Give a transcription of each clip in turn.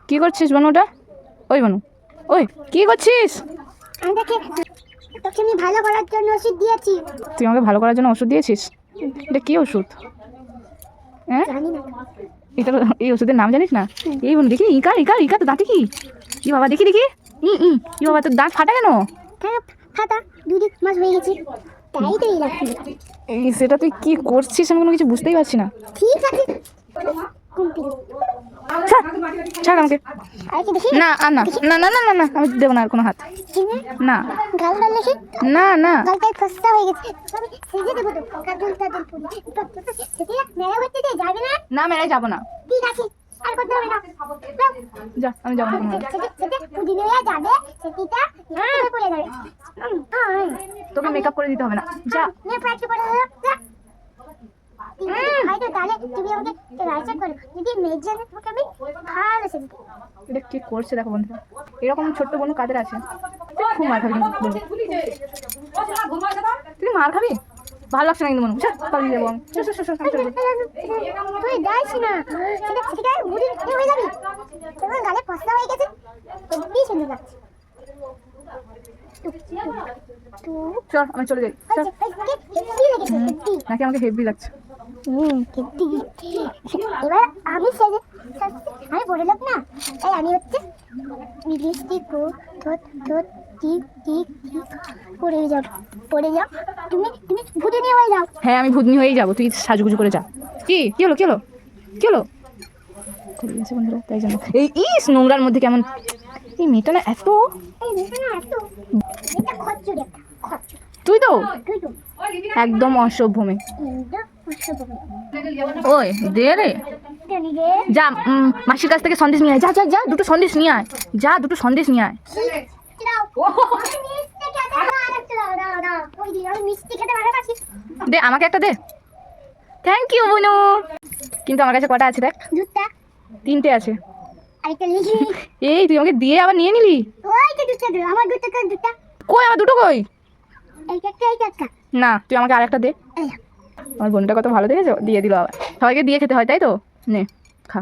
কি করছিস বনু? ওটা ওই বনু, ওই কি করছিস? তোকে আমি ভালো করার জন্য ওষুধ দিয়েছি। তুই আমাকে ভালো করার জন্য ওষুধ দিয়েছিস? এটা কি ওষুধ? হ্যাঁ, জানি না। এটা এই ওষুধের নাম জানিস না? এই বনু দেখি, ইকা ইকা ইকা তো দাঁতে কি? কি বাবা, দেখি দেখি। কি বাবা, তোর দাঁত ফাটা কেন? ফাটা 2 মাস হয়ে গেছে, তাই তো এই লাগছে। এই সেটা তুই কি করছিস আমি কোনো কিছু বুঝতেই পারছি না। ঠিক আছে, কমপ্লিট। ছাড় আমাকে। আর কি দেখি না আর না না না না না না, আমি দেবো না আর কোনো হাত। না গালটা দেখি, না না, গালটায় ফসকা হয়ে গেছে। আমি সেজে দেবো তো, কাজল টাজল পুরি সেটা মেলা করতে দে, যাবে না? না মেলায় যাবো না। ঠিক আছে, আর করতে হবে না। যা, আমি যাবো না কোনো হাত। সেটা পুদিনা যাবে, সেটা করে যাবে। তোকে মেকআপ করে দিতে হবে না, যা। নে প্র্যাকটিস করে দাও। হয়তো তাহলে তুমি আমাকে রাইট করো, যদি মেয়ের জন্য তোমাকে আমি ভালো সেজে দেবো। এটা কি করছে দেখো বন্ধুরা, এরকম ছোট্ট বোন কাদের আছে? খুব মার খাবি কিন্তু বন্ধু। তুই মার খাবি? ভালো লাগছে না কিন্তু মনে পালিয়ে যাবো আমি। তুই যাইস না, সেটা বুড়ি হয়ে যাবি। তোমার গালে ফসকা হয়ে গেছে, খুবই সুন্দর লাগছে। চল আমি চলে যাই। নাকি আমাকে হেভি লাগছে? এবার আমি সেজে, আমি বলে লোক না, তাই আমি হচ্ছে লিপস্টিক ঠিক ঠিক ঠিক পরে যাও। তুমি ভুতুনি হয়ে যাও। হ্যাঁ আমি ভূতনি হয়েই যাবো, তুই সাজুগুজু করে যা। কি কি হলো কি হলো কি হলো? বন্ধুরা তাই জন্য এই ইস নোংরার মধ্যে কেমন এই মেয়েটা না এত। এই মেয়েটা না এত, এটা খচ্চুর একটা খচ্চুর। তুই তো তুই তো একদম অসভ্য মেয়ে। একদম ওই দে রে, যা মাসির কাছ থেকে সন্দেশ নিয়ে আয়। যা যা যা, দুটো সন্দেশ নিয়ে আয়। যা, দুটো সন্দেশ নিয়ে আয়। দে আমাকে একটা দে। থ্যাংক ইউ বুনু। কিন্তু আমার কাছে কটা আছে দেখ? 3টে আছে। এই তুই আমাকে দিয়ে আবার নিয়ে নিলি? কই আমার দুটো কই? না তুই আমাকে আরেকটা দে। আমার বোনটা কত ভালো দেখেছো, দিয়ে দিল আবার। সবাইকে দিয়ে খেতে হয় তাই তো? নে খা,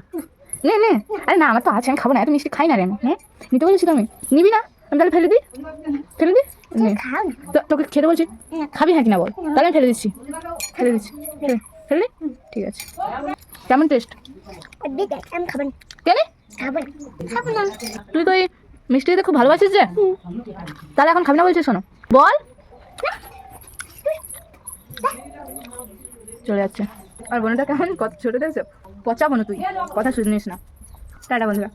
নে নে। আরে না আমার তো আছে, আমি খাবো না, এত মিষ্টি খাই না রে আমি। হ্যাঁ নিতে বলেছি তো আমি, নিবি না? আমি তাহলে ফেলে দিই, ফেলে দিই। তোকে খেতে বলছি, খাবি হ্যাঁ কিনা বল? তাহলে আমি ফেলে দিচ্ছি, ফেলে দিচ্ছি। ফেলে দিই, ঠিক আছে। কেমন টেস্ট? কেন? তুই তো এই মিষ্টি খেতে খুব ভালোবাসিস যে, তাহলে এখন খাবি না বলছিস শোনো বল। চলে যাচ্ছে। আর বোনটা কেমন কত ছোট দেখছো, পচা বোন তুই, কথা শুনিস না। টাটা বন্ধুরা।